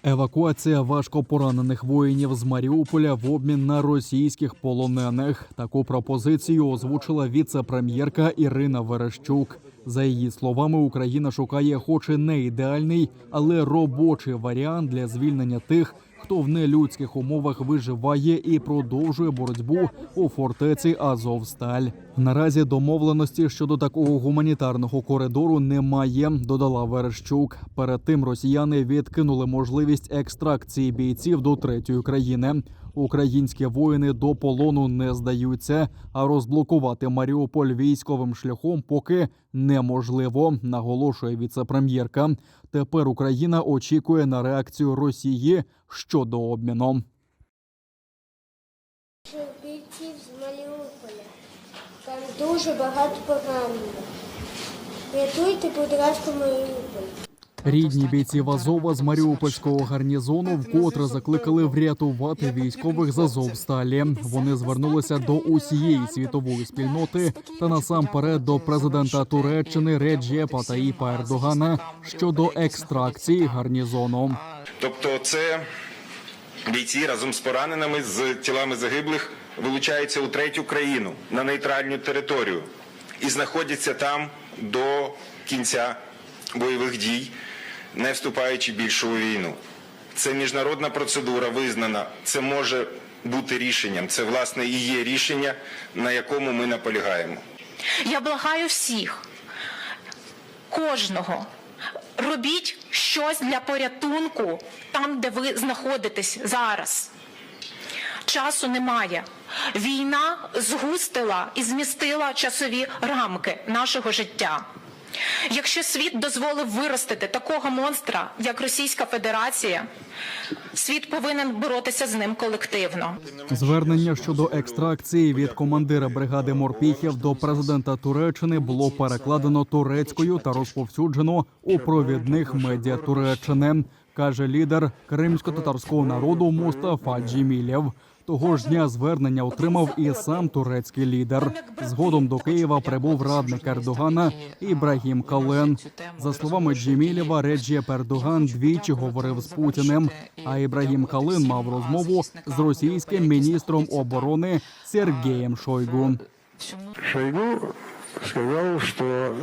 Евакуація важкопоранених воїнів з Маріуполя в обмін на російських полонених. Таку пропозицію озвучила віце-прем'єрка Ірина Верещук. За її словами, Україна шукає хоч і не ідеальний, але робочий варіант для звільнення тих, хто в нелюдських умовах виживає і продовжує боротьбу у фортеці Азовсталь. Наразі домовленості щодо такого гуманітарного коридору немає, додала Верещук. Перед тим росіяни відкинули можливість екстракції бійців до третьої країни. Українські воїни до полону не здаються, а розблокувати Маріуполь військовим шляхом поки неможливо, наголошує віце-прем'єрка. Тепер Україна очікує на реакцію Росії щодо обміну. Бійців з Маріуполя. Там дуже багато поранених. Рятуйте, будь ласка, Маріуполь. Рідні бійців Азова з Маріупольського гарнізону вкотре закликали врятувати військових з Азовсталі. Вони звернулися до усієї світової спільноти та насамперед до президента Туреччини Реджепа Таїпа Ердогана щодо екстракції гарнізону. Тобто це бійці разом з пораненими, з тілами загиблих вилучаються у третю країну, на нейтральну територію і знаходяться там до кінця бойових дій, не вступаючи більше у війну. Це міжнародна процедура визнана, це може бути рішенням, це, власне, і є рішення, на якому ми наполягаємо. Я благаю всіх, кожного, робіть щось для порятунку там, де ви знаходитесь зараз. Часу немає. Війна згустила і змістила часові рамки нашого життя. Якщо світ дозволив виростити такого монстра, як Російська Федерація, світ повинен боротися з ним колективно. Звернення щодо екстракції від командира бригади морпіхів до президента Туреччини було перекладено турецькою та розповсюджено у провідних медіа Туреччини, каже лідер кримсько-татарського народу Мустафа Джемілєв. Того ж дня звернення отримав і сам турецький лідер. Згодом до Києва прибув радник Ердогана Ібрагім Кален. За словами Джемілєва, Реджеп Ердоган двічі говорив з Путіним, а Ібрагім Кален мав розмову з російським міністром оборони Сергеєм Шойгу. Шойгу сказав, що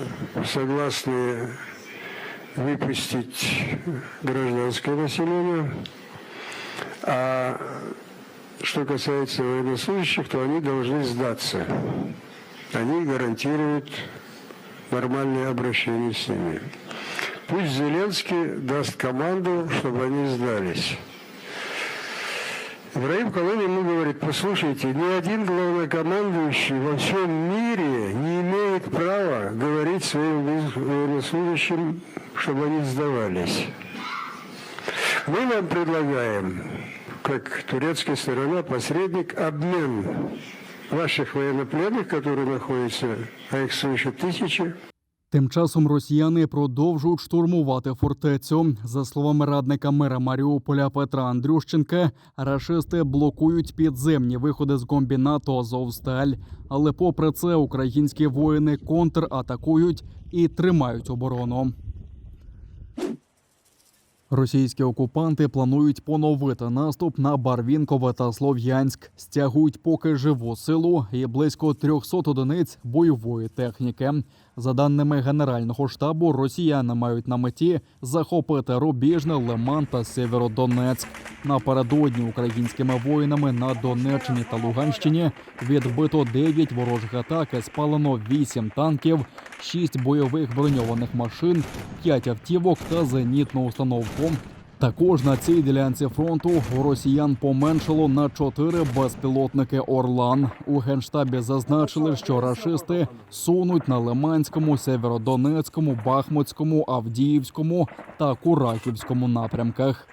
согласны выпустить гражданское население, а что касается военнослужащих, то они должны сдаться. Они гарантируют нормальное обращение с ними. Пусть Зеленский даст команду, чтобы они сдались. Ибрагим Кален ему говорит: послушайте, ни один главнокомандующий во всем мире не имеет права говорить своим военнослужащим, чтобы они сдавались. Мы вам предлагаем, как турецкая сторона, посредник, обмен ваших военнопленных, которые находятся, а их свыше 1000. Тим часом росіяни продовжують штурмувати фортецю. За словами радника мера Маріуполя Петра Андрющенка, рашисти блокують підземні виходи з комбінату Азовсталь. Але попри це українські воїни контратакують і тримають оборону. Російські окупанти планують поновити наступ на Барвінкове та Слов'янськ. Стягують поки живу силу і близько 300 одиниць бойової техніки. За даними Генерального штабу, росіяни мають на меті захопити Рубіжне, Лиман та Сєвєродонецьк. Напередодні українськими воїнами на Донеччині та Луганщині відбито 9 ворожих атак і спалено 8 танків, 6 бойових броньованих машин, 5 автівок та зенітну установку. Також на цій ділянці фронту у росіян поменшало на 4 безпілотники «Орлан». У Генштабі зазначили, що рашисти сунуть на Лиманському, Сєвєродонецькому, Бахмутському, Авдіївському та Курахівському напрямках.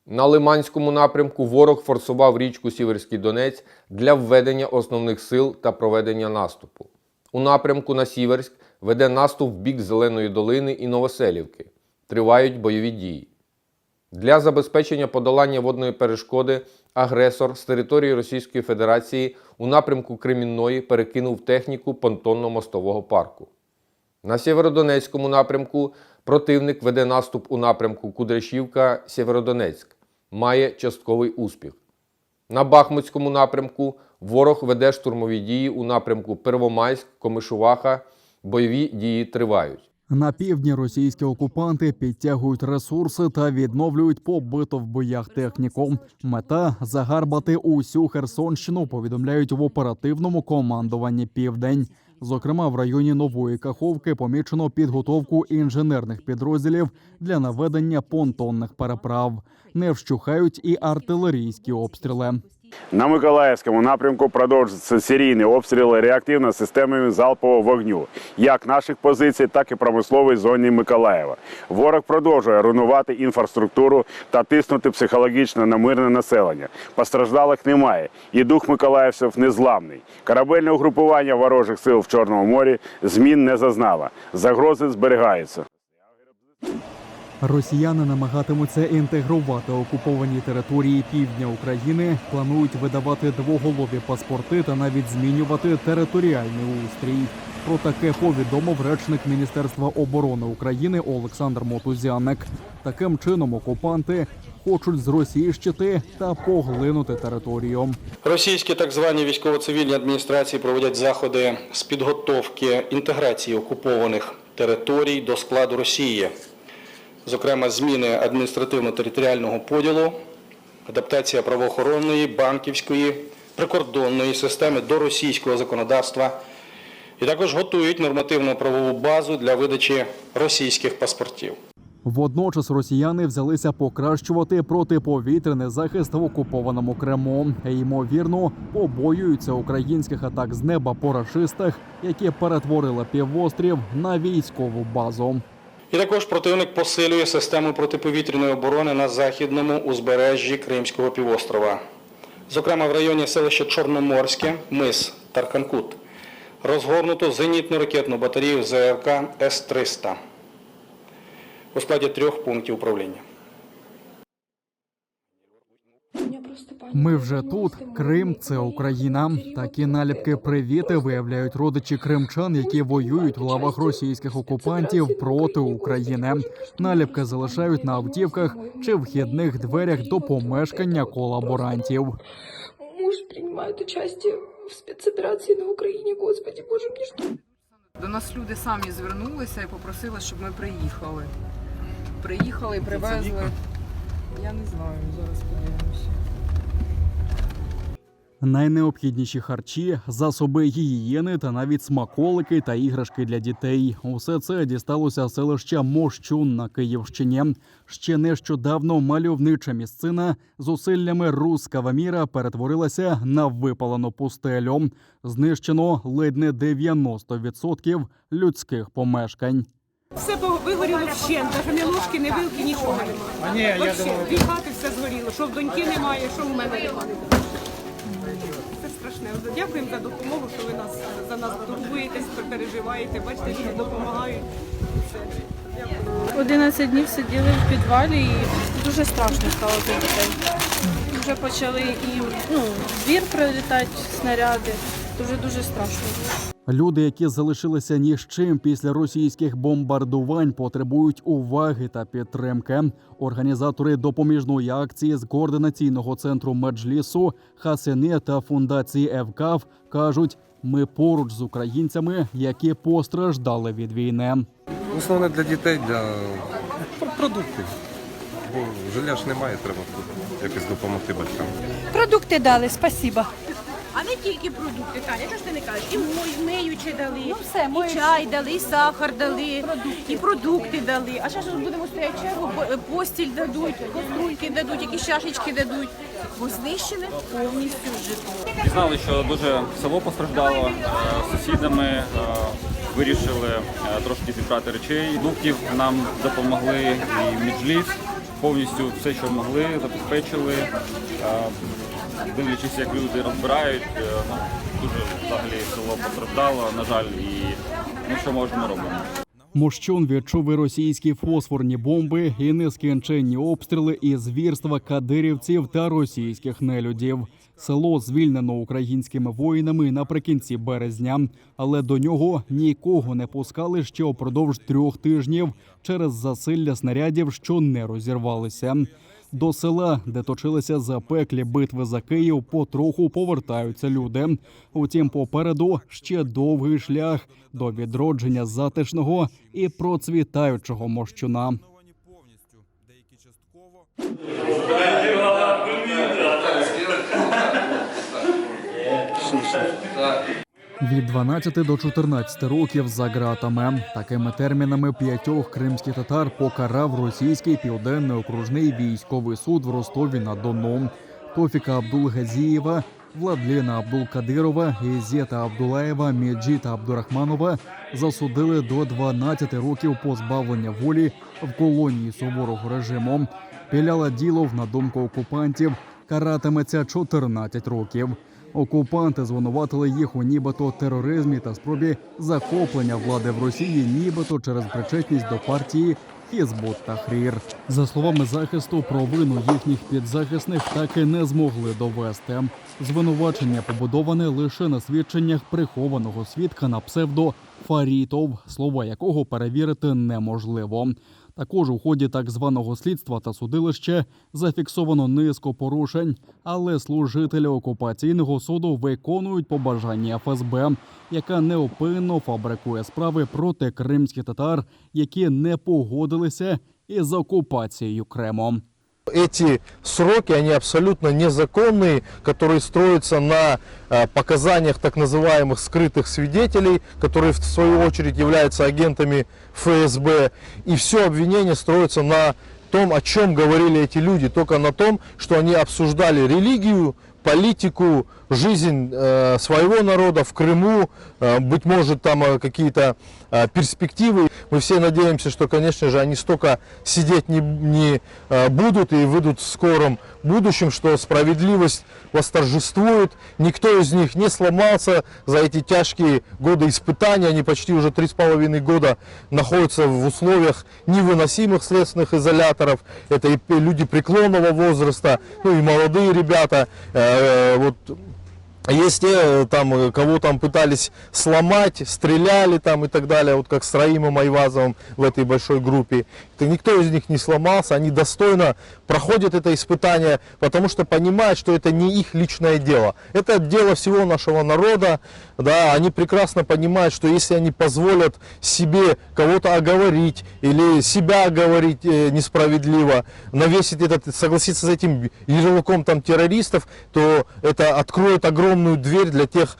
На Лиманському напрямку ворог форсував річку Сіверський Донець для введення основних сил та проведення наступу. У напрямку на Сіверськ веде наступ в бік Зеленої долини і Новоселівки. Тривають бойові дії. Для забезпечення подолання водної перешкоди агресор з території Російської Федерації у напрямку Кремінної перекинув техніку понтонно-мостового парку. На Сєвєродонецькому напрямку Противник веде наступ у напрямку Кудряшівка-Сєвєродонецьк. Має частковий успіх. На Бахмутському напрямку ворог веде штурмові дії у напрямку Первомайськ-Комишуваха. Бойові дії тривають. На півдні російські окупанти підтягують ресурси та відновлюють побиту в боях техніку. Мета – загарбати усю Херсонщину, повідомляють в оперативному командуванні «Південь». Зокрема, в районі Нової Каховки помічено підготовку інженерних підрозділів для наведення понтонних переправ. Не вщухають і артилерійські обстріли. На Миколаївському напрямку продовжуються серійні обстріли реактивними системами залпового вогню, як наших позицій, так і промислової зоні Миколаєва. Ворог продовжує руйнувати інфраструктуру та тиснути психологічно на мирне населення. Постраждалих немає, і дух миколаївців незламний. Корабельне угрупування ворожих сил в Чорному морі змін не зазнало. Загрози зберігаються. Росіяни намагатимуться інтегрувати окуповані території півдня України, планують видавати двоголові паспорти та навіть змінювати територіальний устрій. Про таке повідомив речник Міністерства оборони України Олександр Мотузяник. Таким чином окупанти хочуть зросійщити та поглинути територію. Російські так звані військово-цивільні адміністрації проводять заходи з підготовки інтеграції окупованих територій до складу Росії. Зокрема, зміни адміністративно-територіального поділу, адаптація правоохоронної, банківської, прикордонної системи до російського законодавства. І також готують нормативно-правову базу для видачі російських паспортів. Водночас росіяни взялися покращувати протиповітряний захист в окупованому Криму. Ймовірно, побоюються українських атак з неба по рашистах, які перетворили півострів на військову базу. І також противник посилює систему протиповітряної оборони на західному узбережжі Кримського півострова. Зокрема, в районі селища Чорноморське, мис Тарханкут, розгорнуто зенітну ракетну батарею ЗРК С-300 у складі 3 пунктів управління. Ми вже тут. Крим – це Україна. Такі наліпки «Привіти» виявляють родичі кримчан, які воюють в лавах російських окупантів проти України. Наліпки залишають на автівках чи вхідних дверях до помешкання колаборантів. Муж приймає участь в спецоперації на Україні. Господи, Боже, мені що? До нас люди самі звернулися і попросили, щоб ми приїхали. Приїхали і привезли. Я не знаю, зараз подивимося. Найнеобхідніші харчі, засоби гігієни та навіть смаколики та іграшки для дітей. Усе це дісталося селища Мощун на Київщині. Ще нещодавно мальовнича місцина зусиллями руського міра перетворилася на випалену пустелю. Знищено ледь не 90% людських помешкань. Все вигоріло вщент, навіть ні ложки, ні вилки, нічого немає. Дві хати все згоріло, що в доньки немає, що в мене немає. Це страшне. Дякуємо за допомогу, що ви за нас турбуєтесь, переживаєте, бачите, люди допомагають. 11 днів сиділи в підвалі і дуже страшно стало для дітей. Вже почали і в двір прилітати снаряди. Дуже страшно. Люди, які залишилися ні з чим після російських бомбардувань, потребують уваги та підтримки. Організатори допоміжної акції з координаційного центру Меджлісу, Хасини та фундації Евкав кажуть, ми поруч з українцями, які постраждали від війни. Основне для дітей, для продуктів. Бо жилья ж немає, треба якось допомогти батькам. Продукти дали, спасіба. А не тільки продукти, Таня, що ж ти не кажеш? І миючі дали, і чай дали, і сахар дали, і продукти дали. А зараз будемо стояти чергу, постіль дадуть, каструльки дадуть, якісь чашечки дадуть. Бо знищили повністю житло. Знали, що дуже село постраждало, з сусідами вирішили трошки зібрати речей. Продуктів нам допомогли і Меджліс, повністю все, що могли, забезпечили. Дивлячись, як люди розбирають, дуже взагалі село постраждало, на жаль, і що можемо робити. Мощун відчув і російські фосфорні бомби, і нескінченні обстріли, і звірства кадирівців та російських нелюдів. Село звільнено українськими воїнами наприкінці березня, але до нього нікого не пускали ще упродовж 3 тижнів через засилля снарядів, що не розірвалися. До села, де точилися запеклі битви за Київ, потроху повертаються люди. Утім, попереду ще довгий шлях до відродження затишного і процвітаючого Мощуна. Від 12 до 14 років за ґратами. Такими термінами 5 кримських татар покарав російський південний окружний військовий суд в Ростові-на-Дону. Тофіка Абдулгазієва, Владлена Абдулкадирова, Ізета Абдулаєва, Меджита Абдурахманова засудили до 12 років позбавлення волі в колонії суворого режиму. Білял Аділов, на думку окупантів, каратиметься 14 років. Окупанти звинуватили їх у нібито тероризмі та спробі захоплення влади в Росії, нібито через причетність до партії Хізбут Тахрір. За словами захисту, провину їхніх підзахисних так і не змогли довести. Звинувачення побудоване лише на свідченнях прихованого свідка на псевдо Фарітов, слова якого перевірити неможливо. Також у ході так званого слідства та судилища зафіксовано низку порушень, але служителі окупаційного суду виконують побажання ФСБ, яка неупинно фабрикує справи проти кримських татар, які не погодилися із окупацією Криму. Эти сроки, они абсолютно незаконные, которые строятся на показаниях так называемых скрытых свидетелей, которые в свою очередь являются агентами ФСБ. И все обвинение строится на том, о чем говорили эти люди, только на том, что они обсуждали религию, политику, жизнь своего народа в Крыму, быть может там какие-то перспективы. Мы все надеемся, что, конечно же, они столько сидеть не будут и выйдут в скором будущем, что справедливость восторжествует. Никто из них не сломался за эти тяжкие годы испытаний. Они почти уже 3,5 года находятся в условиях невыносимых следственных изоляторов. Это и люди преклонного возраста, ну и молодые ребята. Вот есть те, там, кого там пытались сломать, стреляли там и так далее, вот как с Раимом Айвазовым в этой большой группе. Никто из них не сломался, они достойно проходят это испытание, потому что понимают, что это не их личное дело. Это дело всего нашего народа, да, они прекрасно понимают, что если они позволят себе кого-то оговорить или себя оговорить несправедливо, навесить этот, согласиться с этим ярлыком там террористов, то это откроет огромную дверь для тех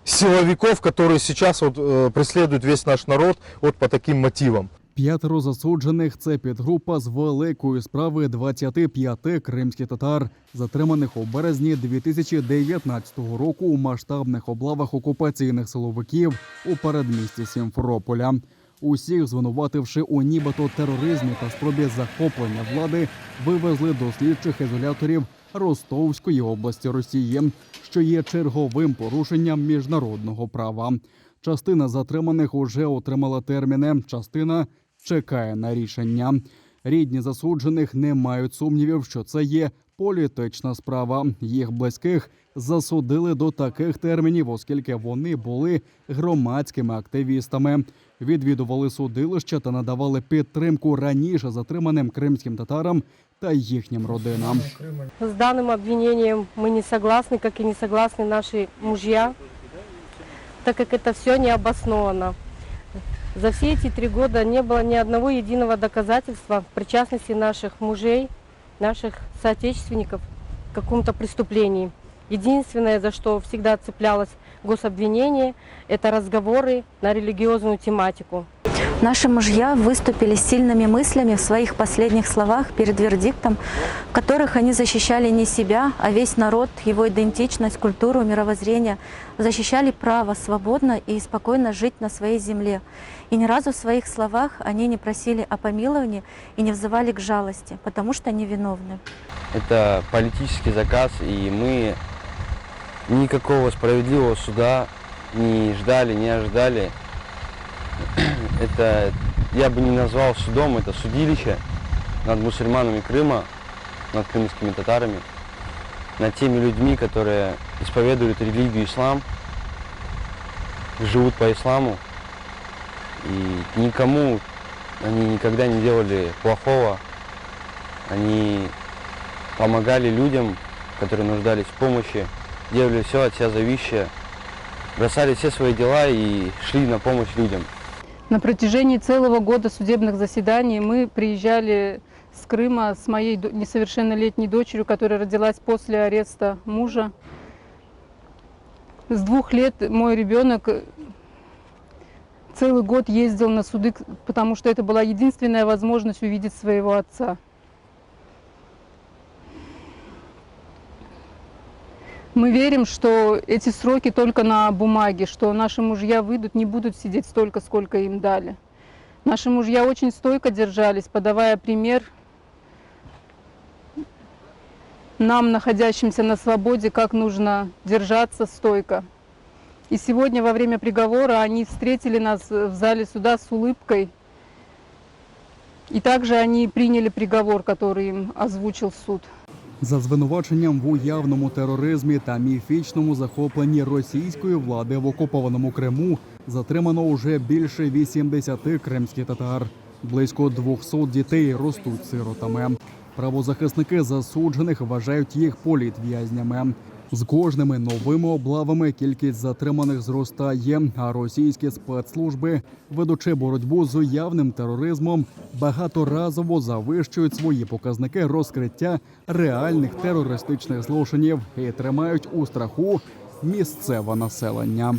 силовиков, которые сейчас вот преследуют весь наш народ вот по таким мотивам. 5 засуджених – це підгрупа з великої справи 25 кримських татар, затриманих у березні 2019 року у масштабних облавах окупаційних силовиків у передмісті Сімферополя. Усіх, звинувативши у нібито тероризмі та спробі захоплення влади, вивезли до слідчих ізоляторів Ростовської області Росії, що є черговим порушенням міжнародного права. Частина затриманих уже отримала терміни, частина чекає на рішення. Рідні засуджених не мають сумнівів, що це є політична справа. Їх близьких засудили до таких термінів, оскільки вони були громадськими активістами, відвідували судилища та надавали підтримку раніше затриманим кримським татарам та їхнім родинам. С данным обвинением мы не согласны, как и не согласны наши мужья, так как это все не обосновано. За все эти 3 года не было ни одного единого доказательства причастности наших мужей, наших соотечественников к какому-то преступлению. Единственное, за что всегда цеплялось гособвинение, это разговоры на религиозную тематику. Наши мужья выступили с сильными мыслями в своих последних словах перед вердиктом, в которых они защищали не себя, а весь народ, его идентичность, культуру, мировоззрение, защищали право свободно и спокойно жить на своей земле. И ни разу в своих словах они не просили о помиловании и не взывали к жалости, потому что невиновны. Это политический заказ, и мы никакого справедливого суда не ждали, не ожидали. Это я бы не назвал судом, это судилище над мусульманами Крыма, над крымскими татарами, над теми людьми, которые исповедуют религию ислам, живут по исламу, и никому они никогда не делали плохого, они помогали людям, которые нуждались в помощи, делали все от себя зависящее, бросали все свои дела и шли на помощь людям. На протяжении целого года судебных заседаний мы приезжали с Крыма с моей несовершеннолетней дочерью, которая родилась после ареста мужа. С 2 лет мой ребенок целый год ездил на суды, потому что это была единственная возможность увидеть своего отца. Мы верим, что эти сроки только на бумаге, что наши мужья выйдут, не будут сидеть столько, сколько им дали. Наши мужья очень стойко держались, подавая пример нам, находящимся на свободе, как нужно держаться стойко. И сегодня во время приговора они встретили нас в зале суда с улыбкой. И также они приняли приговор, который им озвучил суд. За звинуваченням в уявному тероризмі та міфічному захопленні російської влади в окупованому Криму затримано уже більше 80 кримських татар. Близько 200 дітей ростуть сиротами. Правозахисники засуджених вважають їх політв'язнями. З кожними новими облавами кількість затриманих зростає, а російські спецслужби, ведучи боротьбу з уявним тероризмом, багаторазово завищують свої показники розкриття реальних терористичних злочинів і тримають у страху місцеве населення.